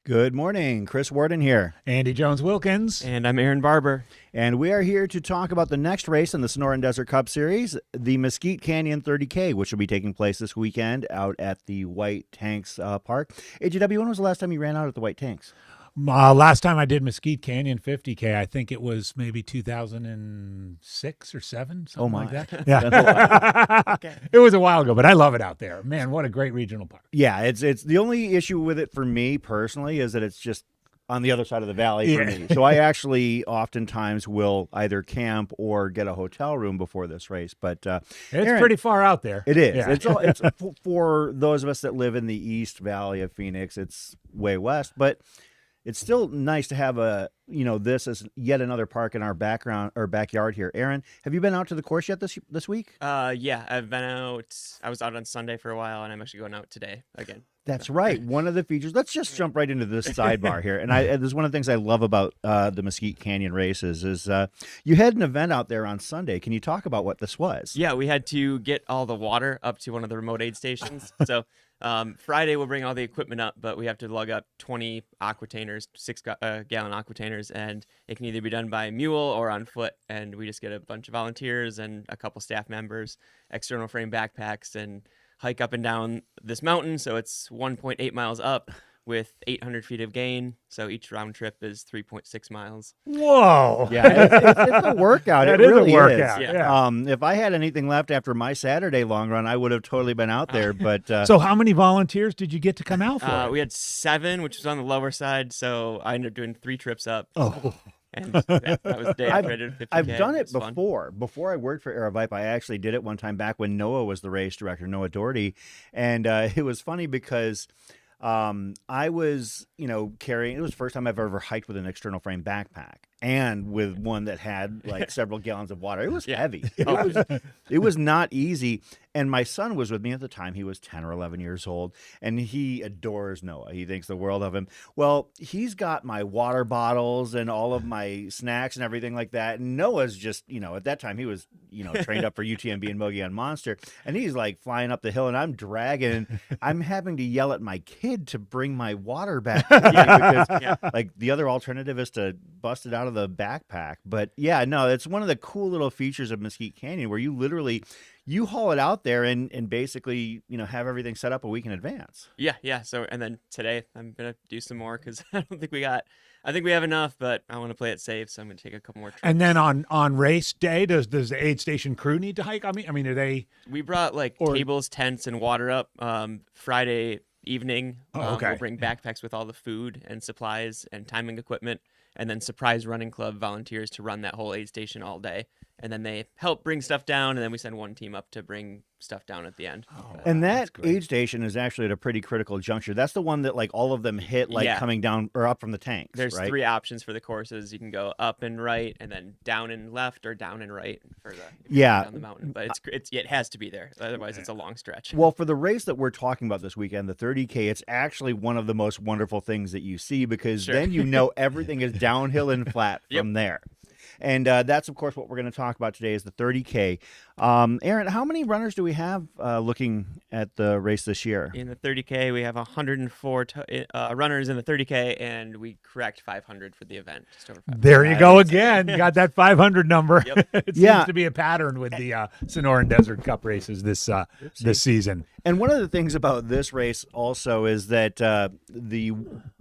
Good morning. Chris Worden here. Andy Jones-Wilkins. And I'm Aaron Barber. And we are here to talk about the next race in the Sonoran Desert Cup Series, the Mesquite Canyon 30K, which will be taking place this weekend out at the White Tanks Park. AJW, when was the last time you ran out at the White Tanks? Last time I did Mesquite Canyon 50K, I think it was maybe 2006 or 7, something like that. Yeah. Okay. It was a while ago, but I love it out there. Man, what a great regional park. Yeah, it's the only issue with it for me personally is that it's just on the other side of the valley for me. So I actually oftentimes will either camp or get a hotel room before this race. But it's Aaron, pretty far out there. It is. Yeah. It's for those of us that live in the East Valley of Phoenix, it's way west, but it's still nice to have this as yet another park in our backyard here. Aaron, have you been out to the course yet this week? Yeah, I've been out. I was out on Sunday for a while, and I'm actually going out today again. That's right. One of the features. Let's just jump right into this sidebar here. And this is one of the things I love about the Mesquite Canyon races is you had an event out there on Sunday. Can you talk about what this was? Yeah, we had to get all the water up to one of the remote aid stations. So Friday we'll bring all the equipment up, but we have to lug up 20 aquatainers, 6-gallon aquatainers, and it can either be done by mule or on foot. And we just get a bunch of volunteers and a couple staff members, external frame backpacks, and hike up and down this mountain. So it's 1.8 miles up with 800 feet of gain. So each round trip is 3.6 miles. Whoa. Yeah, it's a workout. It really is a workout. is. Yeah. If I had anything left after my Saturday long run, I would have totally been out there. But So how many volunteers did you get to come out for? We had 7, which was on the lower side. So I ended up doing 3 trips up. Oh. And that was the day after I did 50K. I've done it was fun. before. Before I worked for Aravaipa, I actually did it one time back when Noah was the race director, Noah Doherty. And it was funny because I was, carrying, it was the first time I've ever hiked with an external frame backpack and with one that had like several gallons of water. It was heavy. It was not easy. And my son was with me at the time. He was 10 or 11 years old, and he adores Noah. He thinks the world of him. Well, he's got my water bottles and all of my snacks and everything like that. And Noah's just, at that time he was, trained up for UTMB and Mogollon Monster, and he's like flying up the hill, and I'm dragging. I'm having to yell at my kid to bring my water back because like the other alternative is to bust it out of the backpack. But yeah, no, it's one of the cool little features of Mesquite Canyon where you literally you haul it out there and basically, have everything set up a week in advance. Yeah. So, and then today I'm going to do some more because I think we have enough, but I want to play it safe. So I'm going to take a couple more trips. And then on race day, does the aid station crew need to hike? I mean, are they? We brought tables, tents, and water up Friday evening. Okay. We'll bring backpacks with all the food and supplies and timing equipment, and then Surprise Running Club volunteers to run that whole aid station all day. And then they help bring stuff down, and then we send one team up to bring stuff down at the end. And that aid station is actually at a pretty critical juncture. That's the one that all of them hit coming down or up from the tanks. There's right? 3 options for the courses. You can go up and right, and then down and left, or down and right for down the mountain. But it has to be there, otherwise it's a long stretch. Well, for the race that we're talking about this weekend, the 30K, it's actually one of the most wonderful things that you see because then everything is downhill and flat from there. And that's, of course, what we're going to talk about today is the 30K. Aaron, how many runners do we have looking at the race this year? In the 30K, we have 104 runners in the 30K, and we cracked 500 for the event. Just over 500. There you go again. You got that 500 number. Yep. It seems to be a pattern with the Sonoran Desert Cup races this season. And one of the things about this race also is that the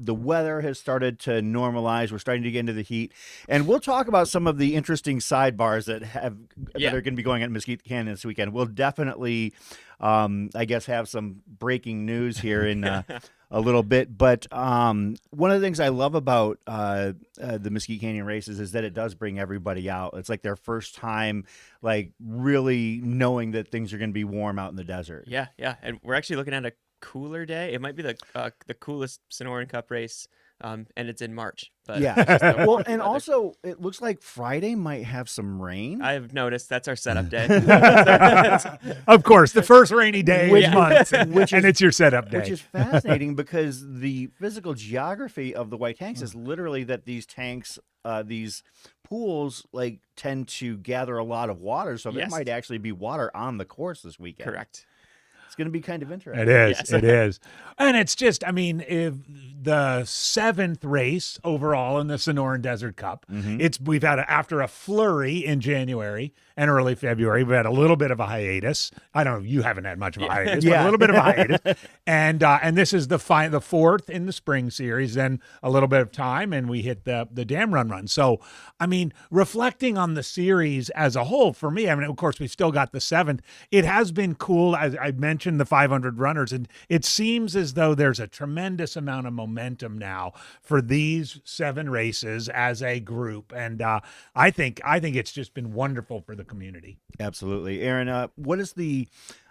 weather has started to normalize. We're starting to get into the heat, and we'll talk about some of the interesting sidebars that are going to be going on at Mesquite Canyon this weekend. We'll definitely, I guess, have some breaking news here in a little bit. But one of the things I love about the Mesquite Canyon races is that it does bring everybody out. It's like their first time, really knowing that things are going to be warm out in the desert. Yeah, and we're actually looking at a cooler day. It might be the coolest Sonoran Cup race. And it's in March. But well, and also it looks like Friday might have some rain. I've noticed that's our setup day. Of course, the first rainy day of the month, and it's your setup day. Which is fascinating because the physical geography of the White Tanks is literally that these tanks, these pools, tend to gather a lot of water. So there might actually be water on the course this weekend. Correct. It's going to be kind of interesting. It is. Yes. It is. And it's just, I mean, if the 7th race overall in the Sonoran Desert Cup, we've had after a flurry in January and early February, we've had a little bit of a hiatus. I don't know, you haven't had much of a hiatus, but a little bit of a hiatus. And this is the 4th in the spring series, then a little bit of time, and we hit the Dam Run. So, I mean, reflecting on the series as a whole, for me, I mean, of course, we still got the 7th. It has been cool, as I mentioned, the 500 runners, and it seems as though there's a tremendous amount of momentum now for these 7 races as a group, and I think it's just been wonderful for the community. Absolutely. Aaron, what is the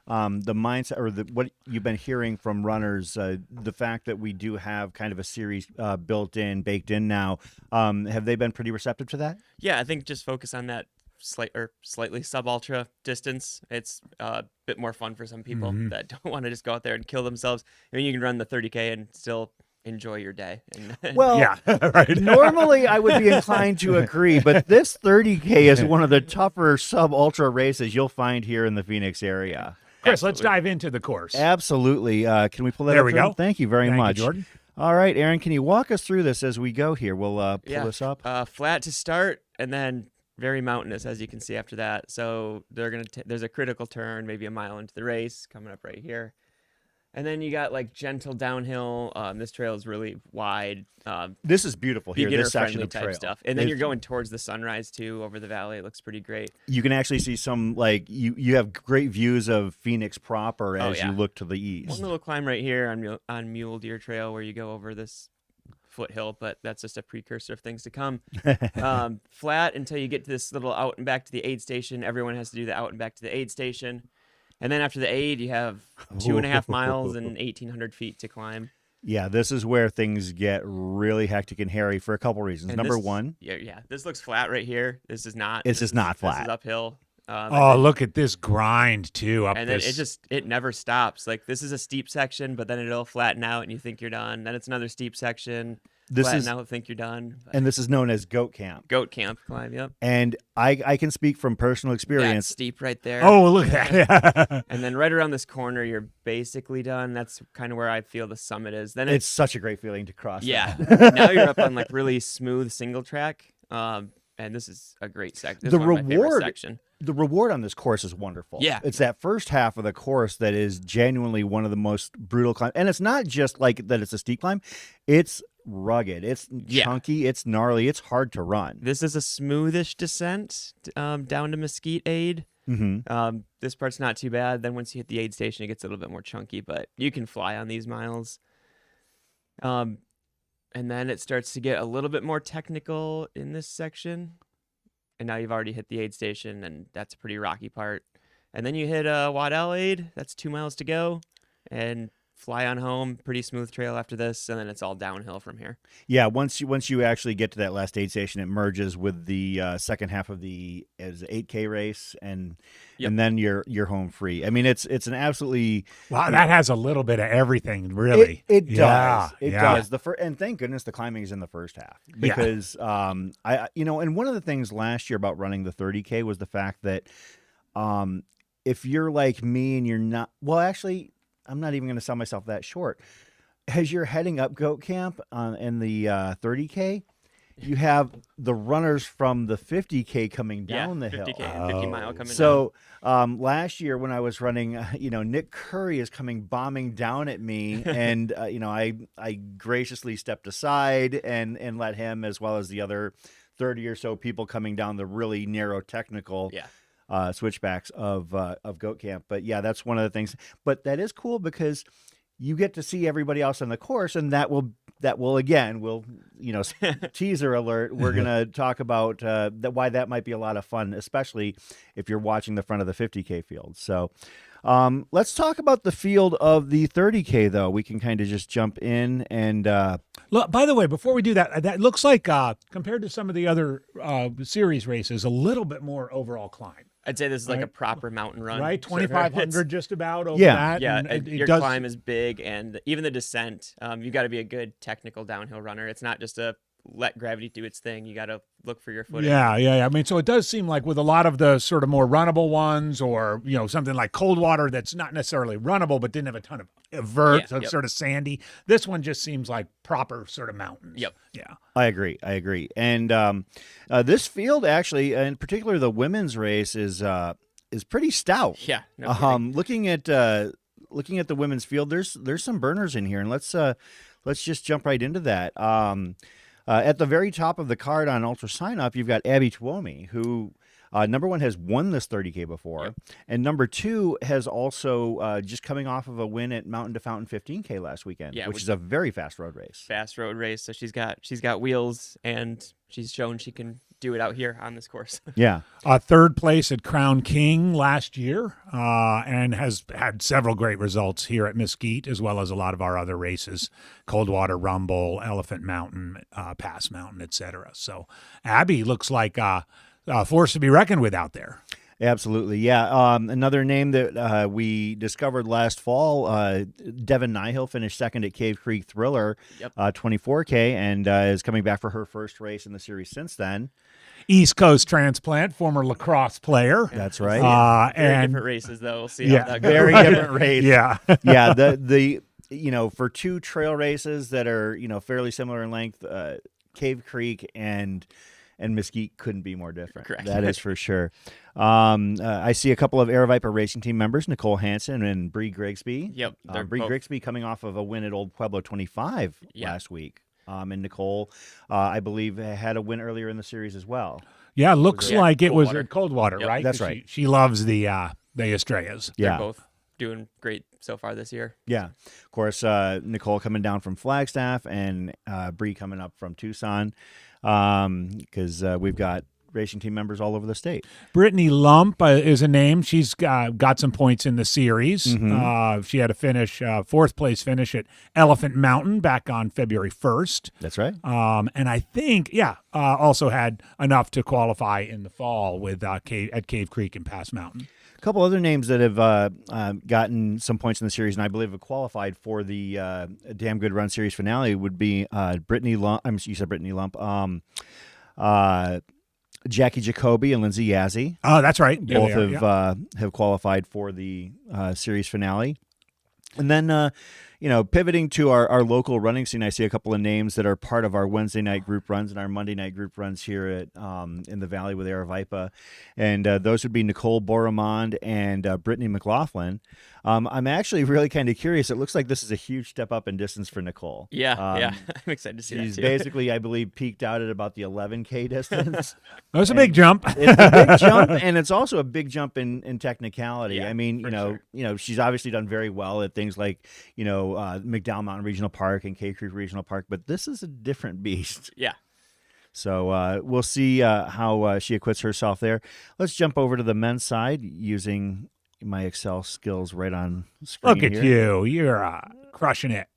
mindset, or what you've been hearing from runners, the fact that we do have kind of a series baked in now, have they been pretty receptive to that? Yeah, I think just focus on that slightly sub-ultra distance. It's a bit more fun for some people that don't want to just go out there and kill themselves. I mean, you can run the 30K and still enjoy your day. Well, yeah, right. Normally I would be inclined to agree, but this 30K is one of the tougher sub-ultra races you'll find here in the Phoenix area. Chris, Absolutely. let's dive into the course. Absolutely. Can we pull that There up? we Phil? go. Thank you very Thank you, much. Jordan. All right, Aaron, can you walk us through this as we go here? We'll pull this up. Flat to start, and then very mountainous, as you can see after that. So there's a critical turn, maybe a mile into the race, coming up right here. And then you got like gentle downhill. This trail is really wide. This is beautiful here, this section beginner-friendly of type trail. stuff. And then you're going towards the sunrise too over the valley. It looks pretty great. You can actually see some, like, you have great views of Phoenix proper as yeah. you look to the east. One little climb right here on Mule Deer Trail where you go over this foothill, but that's just a precursor of things to come. Flat until you get to this little out and back to the aid station. Everyone has to do the out and back to the aid station. And then after the aid, you have 2.5 miles and 1,800 feet to climb. Yeah, this is where things get really hectic and hairy for a couple reasons. And Number one. Yeah. This looks flat right here. This is not. It's just not flat. This is uphill. Look at this grind too. And then it never stops. Like, this is a steep section, but then it'll flatten out and you think you're done. Then it's another steep section. Flatten out, think you're done. And this is known as Goat Camp. Goat Camp climb, yep. And I can speak from personal Yeah, experience. it's steep right there. Oh, look at that. And then right around this corner, you're basically done. That's kind of where I feel the summit is. Then It's such a great feeling to cross. yeah. that. Now you're up on like really smooth single track. And this is a great section. This is one of my favorite section. The reward on this course is wonderful. Yeah. It's that first half of the course that is genuinely one of the most brutal climbs. And it's not just like that it's a steep climb. It's rugged. It's chunky. It's gnarly. It's hard to run. This is a smoothish descent down to Mesquite Aid. This part's not too bad. Then once you hit the aid station, it gets a little bit more chunky, but you can fly on these miles. And then it starts to get a little bit more technical in this section. And now you've already hit the aid station, and that's a pretty rocky part. And then you hit Waddell Aid. That's 2 miles to go. And fly on home. Pretty smooth trail after this, and then it's all downhill from here. Yeah, once you actually get to that last aid station, it merges with the second half of the 8K race, and then you're home free. I mean, it's an absolutely that has a little bit of everything, really. It does. It yeah. does. And thank goodness the climbing is in the first half, because and one of the things last year about running the 30K was the fact that if you're like me and you're not, well, actually, I'm not even going to sell myself that short. As you're heading up Goat Camp in the 30K, you have the runners from the 50K coming down the 50K, hill. 50 mile coming down. So last year when I was running, Nick Curry is coming bombing down at me, and I graciously stepped aside and let him, as well as the other 30 or so people coming down the really narrow technical switchbacks of Goat Camp. But yeah, that's one of the things. But that is cool because you get to see everybody else on the course, and that will again, teaser alert. We're gonna talk about why that might be a lot of fun, especially if you're watching the front of the 50K field. So let's talk about the field of the 30K, though. We can kind of just jump in and look. By the way, before we do that, that looks like compared to some of the other series races, a little bit more overall climb. I'd say this is like a proper mountain run. Right, 2,500 just about over Yeah. that. Yeah, and your climb is big, and even the descent, you got to be a good technical downhill runner. It's not just a let gravity do its thing. You got to look for your footing. Yeah. I mean, so it does seem like with a lot of the sort of more runnable ones, or something like Coldwater that's not necessarily runnable but didn't have a ton of vert, so it's sort of sandy. This one just seems like proper sort of mountains. Yep. Yeah. I agree. And this field actually, in particular, the women's race is pretty stout. Yeah. No kidding. Looking at the women's field, there's some burners in here, and let's just jump right into that. At the very top of the card on Ultra Sign Up, you've got Abby Tuomi, who number one has won this 30K before, and number two has also just coming off of a win at Mountain to Fountain 15K last weekend, which is a very fast road race. Fast road race. So she's got wheels, and she's shown she can do it out here on this course. Yeah. Third place at Crown King last year, and has had several great results here at Mesquite, as well as a lot of our other races, Coldwater Rumble, Elephant Mountain, Pass Mountain, etc. So Abby looks like a force to be reckoned with out there. Absolutely, yeah. Another name that we discovered last fall, Devin Nihill finished second at Cave Creek Thriller, 24K, and is coming back for her first race in the series since then. East Coast transplant, former lacrosse player. That's right. Very different races, though. We'll see how that goes. Very different race. Yeah. Yeah, the for two trail races that are, fairly similar in length, Cave Creek and Mesquite couldn't be more different. Correct. That is for sure. I see a couple of Aravaipa Racing Team members, Nicole Hansen and Bree Grigsby. Yep. Bree Grigsby coming off of a win at Old Pueblo 25 last week. And Nicole, I believe, had a win earlier in the series as well. Yeah, looks like it was Coldwater. at Coldwater, right? That's right. She loves the Estrellas. They're both doing great so far this year. Yeah. Of course, Nicole coming down from Flagstaff and Bree coming up from Tucson, because we've got racing team members all over the state. Brittany Lump is a name. She's got some points in the series. She had a finish, fourth place finish at Elephant Mountain back on February 1st. That's right. And I think, also had enough to qualify in the fall with at Cave Creek and Pass Mountain. A couple other names that have gotten some points in the series, and I believe have qualified for the Damn Good Run Series finale would be Brittany Lump. You said Brittany Lump. Jackie Jacoby and Lindsay Yazzie. Oh, that's right. Both have qualified for the series finale. And then, pivoting to our local running scene, I see a couple of names that are part of our Wednesday night group runs and our Monday night group runs here at in the Valley with Aravaipa. And those would be Nicole Boramond and Brittany McLaughlin. I'm actually really kind of curious. It looks like this is a huge step up in distance for Nicole. Yeah. I'm excited to see that, too. She's basically, I believe, peaked out at about the 11K distance. That was a big jump. It's a big jump, and it's also a big jump in technicality. Yeah, I mean, she's obviously done very well at things like, McDowell Mountain Regional Park and Cave Creek Regional Park, but this is a different beast. Yeah. So we'll see how she acquits herself there. Let's jump over to the men's side using my Excel skills right on screen. Look at you. You're crushing it.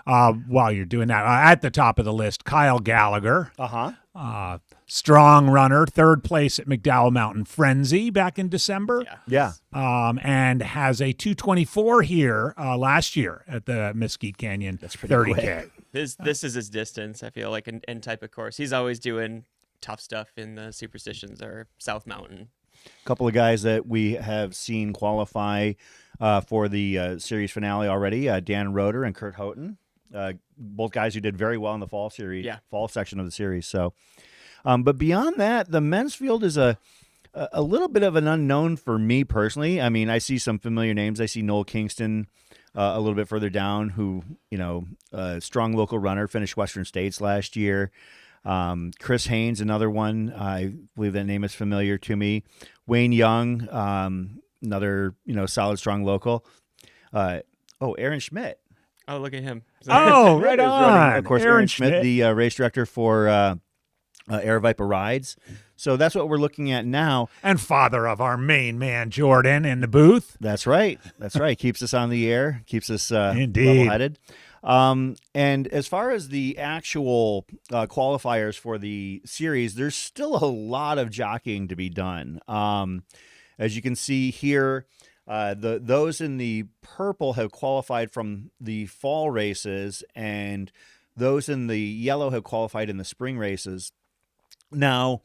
While you're doing that, at the top of the list, Kyle Gallagher. Strong runner, third place at McDowell Mountain Frenzy back in December. Yeah. And has a 2:24 here last year at the Mesquite Canyon. That's pretty 30K. This is his distance, I feel like, in type of course. He's always doing tough stuff in the Superstitions or South Mountain. A couple of guys that we have seen qualify for the series finale already, Dan Roeder and Kurt Houghton. Both guys who did very well in the fall section of the series. So, but beyond that, the men's field is a little bit of an unknown for me personally. I mean, I see some familiar names. I see Noel Kingston a little bit further down, who, strong local runner, finished Western States last year. Chris Haynes, another one. I believe that name is familiar to me. Wayne Young, another, solid, strong local. Aaron Schmidt. Oh, look at him. Oh, right on. Running, of course, Aaron Schmidt, the race director for Aravaipa Rides. So that's what we're looking at now. And father of our main man, Jordan, in the booth. That's right. Keeps us on the air. Keeps us Indeed. level-headed. And as far as the actual qualifiers for the series, there's still a lot of jockeying to be done. As you can see here, those in the purple have qualified from the fall races, and those in the yellow have qualified in the spring races. Now,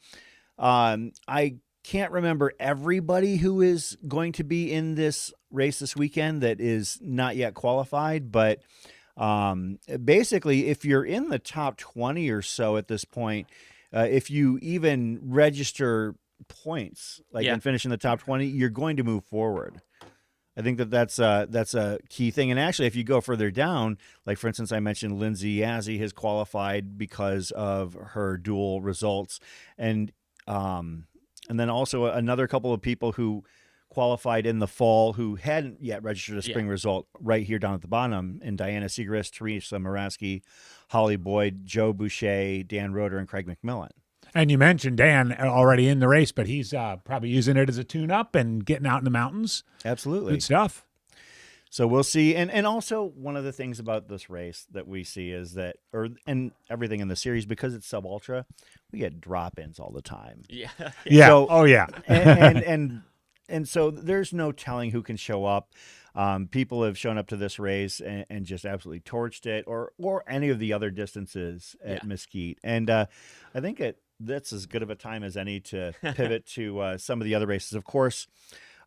I can't remember everybody who is going to be in this race this weekend that is not yet qualified, but basically, if you're in the top 20 or so at this point, if you even register points, like and finish in the top 20, you're going to move forward. I think that's a key thing. And actually, if you go further down, like for instance, I mentioned Lindsay Yazzie has qualified because of her dual results, and then also another couple of people who qualified in the fall who hadn't yet registered a spring result right here down at the bottom, and Diana Segrist, Teresa Moraski, Holly Boyd, Joe Boucher, Dan Roeder, and Craig McMillan. And you mentioned Dan already in the race, but he's probably using it as a tune-up and getting out in the mountains. Absolutely. Good stuff. So we'll see. And also one of the things about this race that we see is that, and everything in the series, because it's sub-ultra, we get drop-ins all the time. Yeah. Yeah. So, oh, yeah. and so there's no telling who can show up. People have shown up to this race and just absolutely torched it, or any of the other distances at Mesquite. And I think that's as good of a time as any to pivot to some of the other races. Of course,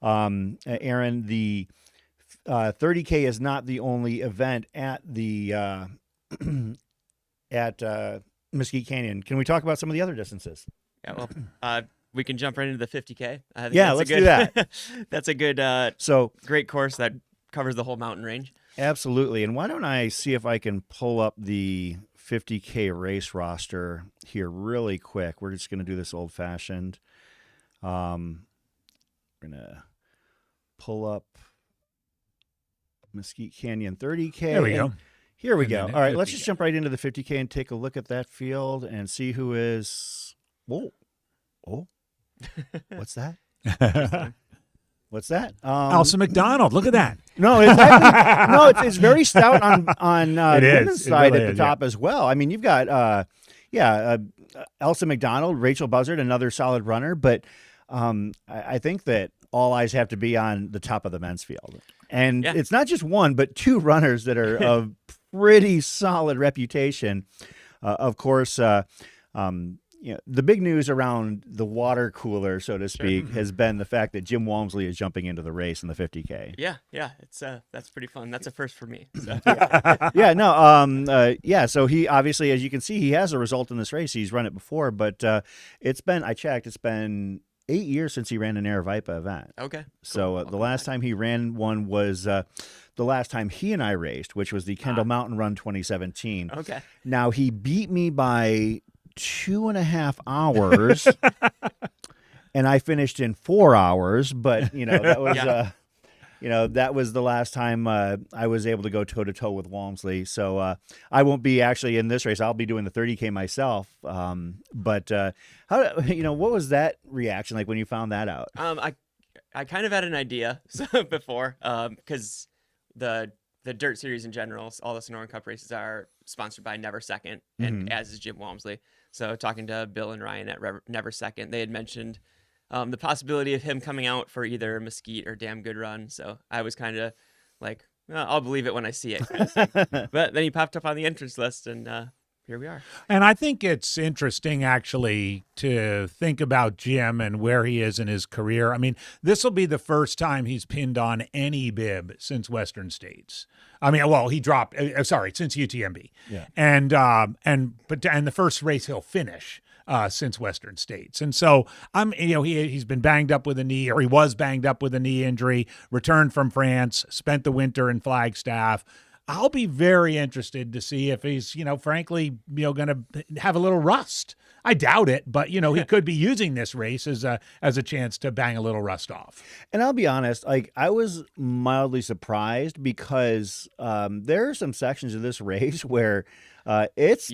Aaron, the 30K is not the only event at the at Mesquite Canyon. Can we talk about some of the other distances? Yeah, well, we can jump right into the 50K. I think let's do that. That's a good, great course that covers the whole mountain range. Absolutely. And why don't I see if I can pull up the 50K race roster here really quick. We're just going to do this old-fashioned. We're going to pull up Mesquite Canyon 30K. There we go. Here we go. All right, let's just jump right into the 50K and take a look at that field and see who is. Whoa. Oh. What's that? What's that? Elsa McDonald. Look at that. No, it's very stout on the women's side at the top as well. I mean, you've got Elsa McDonald, Rachel Buzzard, another solid runner, but I think that all eyes have to be on the top of the men's field. And it's not just one, but two runners that are of pretty solid reputation. Of course, the big news around the water cooler, so to speak, has been the fact that Jim Walmsley is jumping into the race in the 50K. Yeah, it's that's pretty fun. That's a first for me. So. So he obviously, as you can see, he has a result in this race. He's run it before, but it's been 8 years since he ran an Aravaipa event. Okay. Cool. So the last time he ran one was the last time he and I raced, which was the Kendall Mountain Run 2017. Okay. Now, he beat me by 2.5 hours, and I finished in 4 hours, but, that was... that was the last time I was able to go toe-to-toe with Walmsley. So I won't be actually in this race. I'll be doing the 30K myself. But what was that reaction like when you found that out? I kind of had an idea before because the dirt series in general, all the Sonoran Cup races are sponsored by Never Second, and as is Jim Walmsley. So talking to Bill and Ryan at Never Second, they had mentioned the possibility of him coming out for either Mesquite or Damn Good Run. So I was kind of like, I'll believe it when I see it. Kind of thing. But then he popped up on the entrance list, and here we are. And I think it's interesting, actually, to think about Jim and where he is in his career. I mean, this will be the first time he's pinned on any bib since Western States. I mean, well, he dropped, since UTMB. Yeah. And the first race he'll finish since Western States. And so he's been banged up with a knee, or he was banged up with a knee injury, returned from France, spent the winter in Flagstaff. I'll be very interested to see if he's, frankly, going to have a little rust. I doubt it, but, he could be using this race as a chance to bang a little rust off. And I'll be honest, I was mildly surprised because there are some sections of this race where it's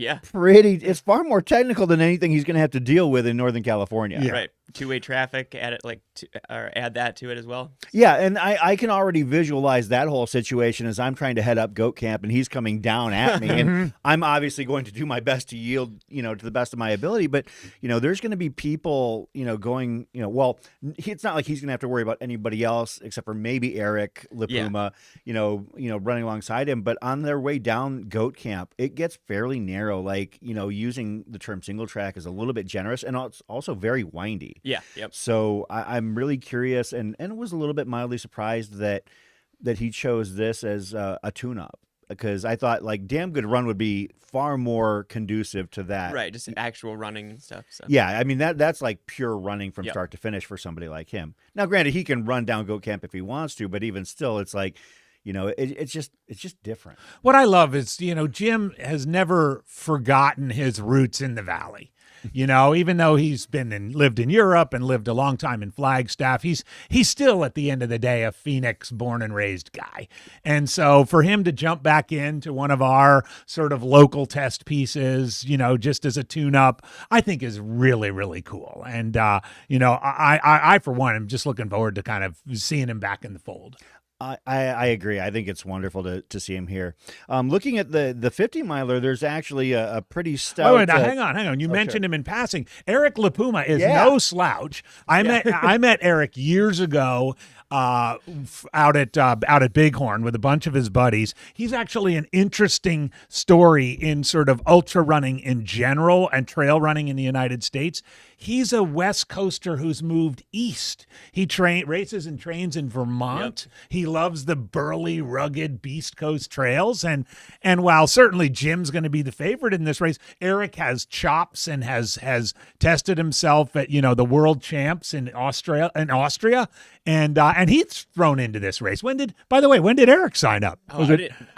far more technical than anything he's going to have to deal with in Northern California. Yeah. Right. Two-way traffic, add that to it as well. Yeah, and I can already visualize that whole situation as I'm trying to head up goat camp and he's coming down at me, and I'm obviously going to do my best to yield, to the best of my ability. But there's going to be people, going, it's not like he's going to have to worry about anybody else except for maybe Eric LaPuma, running alongside him. But on their way down goat camp, it gets fairly narrow. Like, using the term single track is a little bit generous, and it's also very windy. Yeah. Yep. So I'm really curious, and was a little bit mildly surprised that he chose this as a tune-up, because I thought like Damn Good Run would be far more conducive to that. Right, just actual running and stuff. So. Yeah, I mean that's like pure running from Yep. start to finish for somebody like him. Now, granted, he can run down Goat Camp if he wants to, but even still, it's like, it's just different. What I love is, Jim has never forgotten his roots in the Valley. Even though he's lived in Europe and lived a long time in Flagstaff, he's still at the end of the day a Phoenix born and raised guy. And so for him to jump back into one of our sort of local test pieces, just as a tune-up, I think is really, really cool. And I for one am just looking forward to kind of seeing him back in the fold. I agree. I think it's wonderful to see him here. Looking at the 50 miler, there's actually a pretty stout. Wait, now, hang on. You mentioned him in passing. Eric LaPuma is no slouch. I met Eric years ago out at Bighorn with a bunch of his buddies. He's actually an interesting story in sort of ultra running in general and trail running in the United States. He's a West Coaster who's moved east. He races and trains in Vermont. Yep. He loves the burly, rugged Beast Coast trails. And while certainly Jim's going to be the favorite in this race, Eric has chops and has tested himself at, the world champs in Austria. And he's thrown into this race. By the way, when did Eric sign up? Oh,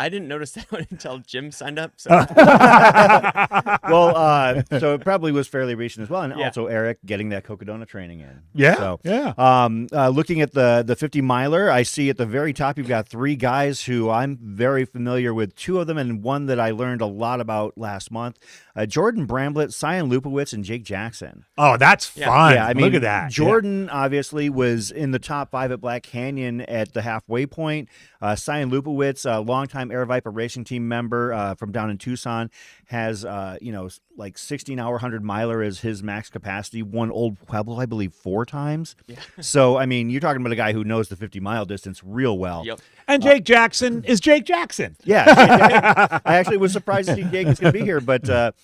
I didn't notice that one until Jim signed up. So. Well, so it probably was fairly recent as well. And also Eric getting that Cocodona training in. Yeah. So, yeah. Looking at the 50 miler, I see at the very top, you've got three guys who I'm very familiar with, two of them, and one that I learned a lot about last month. Jordan Bramblett, Cyan Lupowitz, and Jake Jackson. Oh, that's fun. Yeah, I mean, look at that. Jordan obviously was in the top 5 at Black Canyon at the halfway point. Cyan Lupowitz, a longtime Aravaipa Racing Team member from down in Tucson, has like 16-hour 100-miler as his max capacity. Won Old Pueblo, I believe, 4 times. Yeah. So I mean, you're talking about a guy who knows the 50-mile distance real well. Yep. And Jake Jackson is Jake Jackson. Yeah, I actually was surprised to see Jake is going to be here, but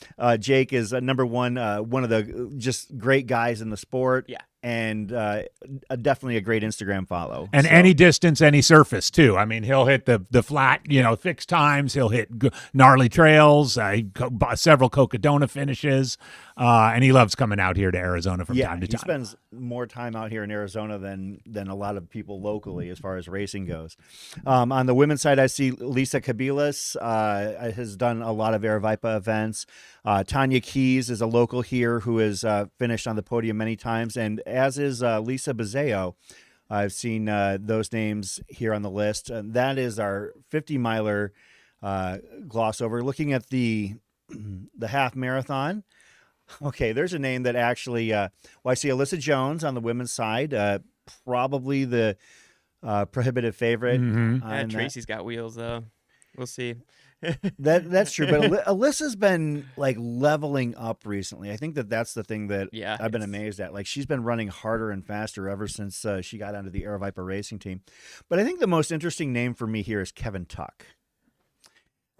Jake is number one of the just great guys in the sport. Yeah. And definitely a great Instagram follow. And any distance, any surface, too. I mean, he'll hit the flat, fixed times. He'll hit gnarly trails, several Cocodona finishes. And he loves coming out here to Arizona from time to time. He spends more time out here in Arizona than a lot of people locally as far as racing goes. On the women's side, I see Lisa Cabilas has done a lot of Aravaipa events. Tanya Keys is a local here who has finished on the podium many times, and as is Lisa Bezeo. I've seen those names here on the list. That is our 50-miler gloss over. Looking at the half marathon, okay, there's a name that actually, I see Alyssa Jones on the women's side, probably the prohibitive favorite. Mm-hmm. Tracy's got wheels, though. We'll see. That's true, but Alyssa's been like leveling up recently. I think that's the thing that I've been amazed at. Like, she's been running harder and faster ever since she got onto the Aravaipa Racing Team. But I think the most interesting name for me here is Kevin Tuck.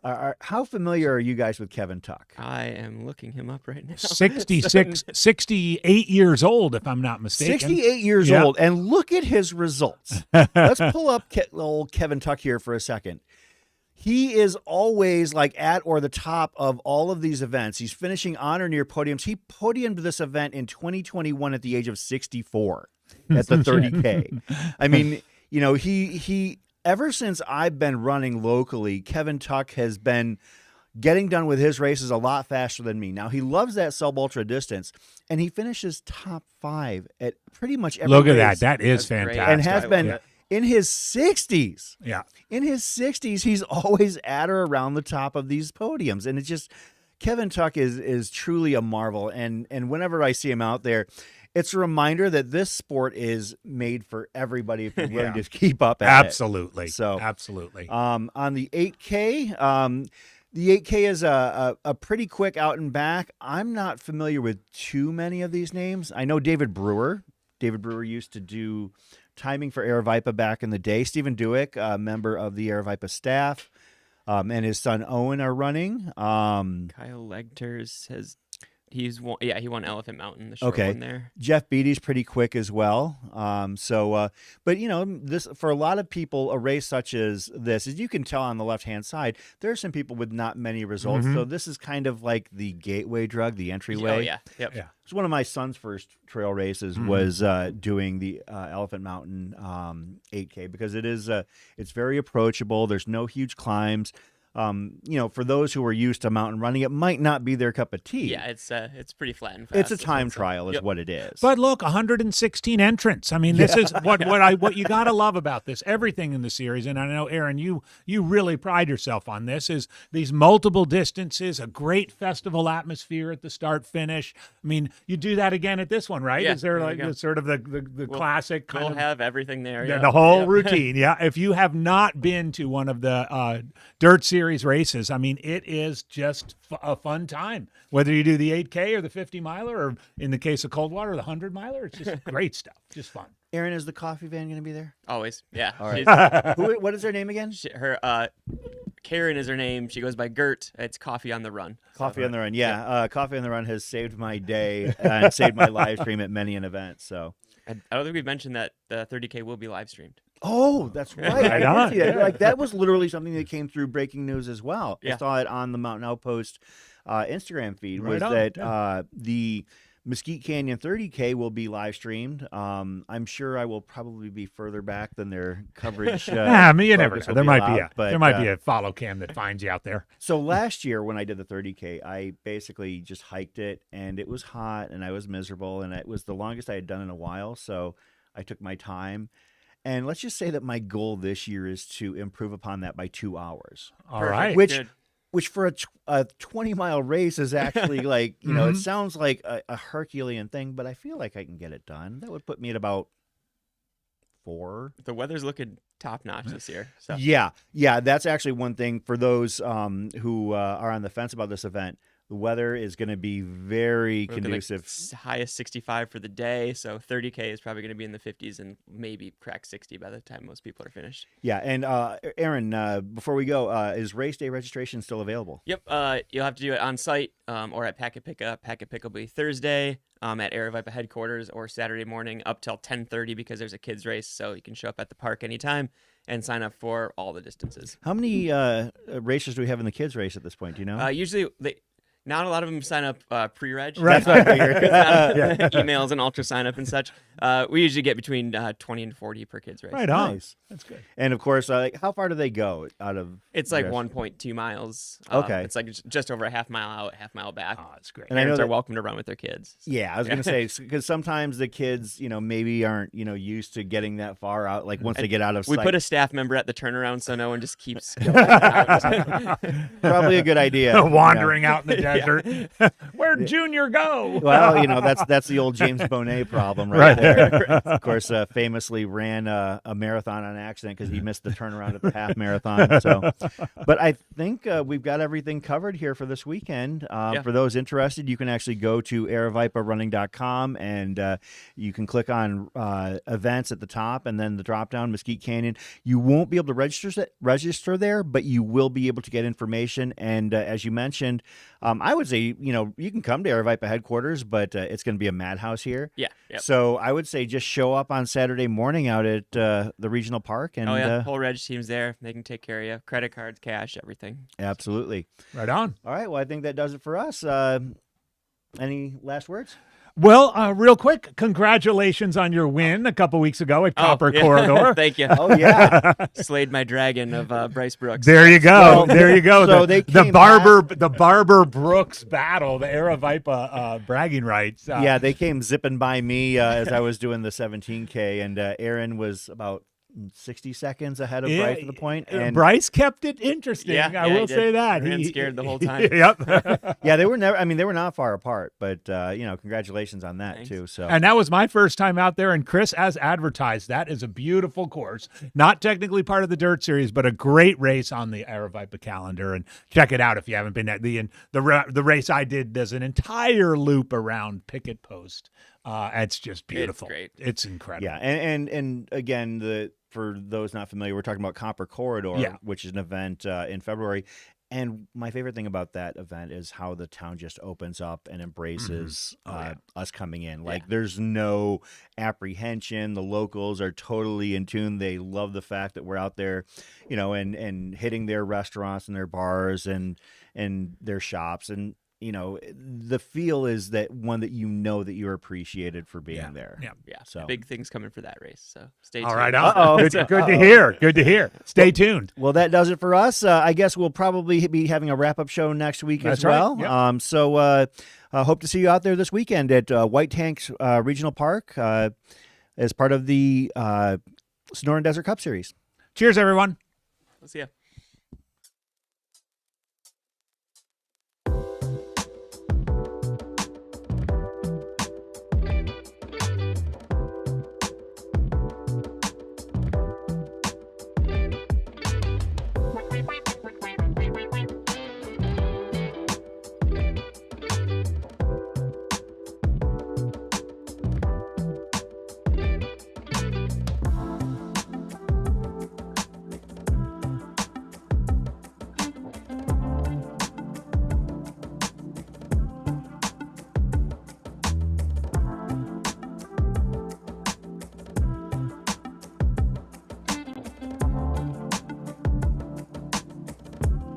How familiar are you guys with Kevin Tuck? I am looking him up right now. 68 years old, if I'm not mistaken. 68 years old, and look at his results. Let's pull up old Kevin Tuck here for a second. He is always like at or the top of all of these events. He's finishing on or near podiums. He podiumed this event in 2021 at the age of 64 at the 30K. I mean, he ever since I've been running locally, Kevin Tuck has been getting done with his races a lot faster than me. Now, he loves that sub-ultra distance, and he finishes top 5 at pretty much every race. Look at that. That is fantastic. And has been in his 60s. Yeah. In his 60s, he's always at or around the top of these podiums. And it's just, Kevin Tuck is truly a marvel. And whenever I see him out there, it's a reminder that this sport is made for everybody if you're willing to keep up at absolutely. it. So, absolutely. On the 8K, the 8K is a pretty quick out and back. I'm not familiar with too many of these names. I know David Brewer. David Brewer used to do timing for Aravaipa back in the day. Stephen Dewick, a member of the Aravaipa staff. and his son Owen are running. Kyle Legters he won Elephant Mountain, the short one there. Jeff Beatty's pretty quick as well. But this for a lot of people, a race such as this, as you can tell on the left-hand side, there are some people with not many results. So this is kind of like the gateway drug, the entryway. Oh yeah, yep. Yeah. It's one of my son's first trail races was doing the Elephant Mountain 8K because it's very approachable. There's no huge climbs. For those who are used to mountain running, it might not be their cup of tea. Yeah, it's pretty flat and fast. It's a time trial, is Yep. what it is. But look, 116 entrants. I mean, this is what you got to love about this. Everything in the series, and I know, Aaron, you really pride yourself on this, is these multiple distances, a great festival atmosphere at the start finish. I mean, you do that again at this one, right? Yeah, Is there there like you go. the sort of the classic kind We'll of have everything there. Yeah, Yeah, the whole Yep. routine. Yeah. If you have not been to one of the Dirt Series races, I mean, it is just a fun time. Whether you do the 8K or the 50 miler, or in the case of Coldwater, the 100 miler, it's just great stuff. Just fun. Aaron, is the coffee van going to be there? Always. Yeah. All right. She's- What is her name again? her Karen is her name. She goes by Gert. It's Coffee on the Run. Coffee on the Run. Yeah, Coffee on the Run has saved my day and saved my live stream at many an event. So. I don't think we've mentioned that the 30K will be live streamed. Oh, that's right. Right I on, did see that. yeah. Like that was literally something that came through breaking news as well. I Yeah. saw it on the Mountain Outpost Instagram feed. Right Was on, that yeah. the Mesquite Canyon 30K will be live streamed. I'm sure I will probably be further back than their coverage. I mean, you never focus know. will There be might be allowed, but, there might be a follow cam that finds you out there. So last year when I did the 30K, I basically just hiked it, and it was hot, and I was miserable, and it was the longest I had done in a while. So I took my time. And let's just say that my goal this year is to improve upon that by 2 hours. All right. Which for a 20-mile race is actually like, it sounds like a Herculean thing, but I feel like I can get it done. That would put me at about 4. The weather's looking top notch this year. So Yeah, that's actually one thing for those who are on the fence about this event. The weather is going to be very we're looking like conducive. highest 65 for the day. So 30K is probably going to be in the 50s and maybe crack 60 by the time most people are finished. Yeah, and Aaron, before we go, is race day registration still available? Yep. You'll have to do it on site or at Packet Pickup. Packet Pick will be Thursday at Aravaipa headquarters, or Saturday morning up till 10:30 because there's a kids race. So you can show up at the park anytime and sign up for all the distances. How many racers do we have in the kids race at this point? Do you know? Usually not a lot of them sign up pre-reg. Right. That's what I figured. Emails and ultra sign up and such. We usually get between 20 and 40 per kids race. Right on. Nice. That's good. And of course, how far do they go out of? It's like rest? 1.2 miles. Okay. It's like just over a half mile out, half mile back. Oh, that's great. And I know Parents are that- welcome to run with their kids. Yeah, I was going to say, because sometimes the kids, maybe aren't, used to getting that far out. Like once they get out of We sight. put a staff member at the turnaround so no one just keeps going out. Probably a good idea. Wandering out in the desert. Where'd Junior go? Well, that's the old James Bonet problem right there. Of course, famously ran a marathon on accident because he missed the turnaround at the half marathon. So, but I think we've got everything covered here for this weekend. For those interested, you can actually go to aravaiparunning.com and you can click on events at the top and then the drop down Mesquite Canyon. You won't be able to register there, but you will be able to get information. And as you mentioned, I would say, you can come to Aravaipa headquarters, but it's going to be a madhouse here. Yeah. Yep. So I would say just show up on Saturday morning out at the regional park. And Whole reg team's there. They can take care of you. Credit cards, cash, everything. absolutely. Right on. All right. Well, I think that does it for us. Any last words? Well, real quick, congratulations on your win a couple weeks ago at Copper yeah. Corridor. Thank you. Oh, yeah. Slayed my dragon of Bryce Brooks. There you go. Well, There you go. so the they came Barber Brooks battle, the Aravaipa bragging rights. Yeah, they came zipping by me as I was doing the 17K, and Aaron was about 60 seconds ahead of Bryce at the point. And Bryce kept it interesting. I will he did. say that. Ran scared the whole time. Yep. yeah, they were not far apart, but congratulations on that Thanks. too. So And that was my first time out there. And Chris, as advertised, that is a beautiful course. Not technically part of the Dirt Series, but a great race on the Aravaipa calendar. And check it out if you haven't been at the race I did. There's an entire loop around Picket Post It's just beautiful. It's great. It's incredible. Yeah, and again, for those not familiar, we're talking about Copper Corridor, which is an event in February. And my favorite thing about that event is how the town just opens up and embraces us coming in. Like, there's no apprehension. The locals are totally in tune. They love the fact that we're out there, and hitting their restaurants and their bars and their shops. And the feel is that one that that you're appreciated for being there. Yeah. So big things coming for that race. So stay tuned. All right. Good to hear. Good to hear. Stay tuned. Well, that does it for us. I guess we'll probably be having a wrap-up show next week as well. Right. Yep. So hope to see you out there this weekend at White Tanks Regional Park as part of the Sonoran Desert Cup Series. Cheers, everyone. We'll see ya.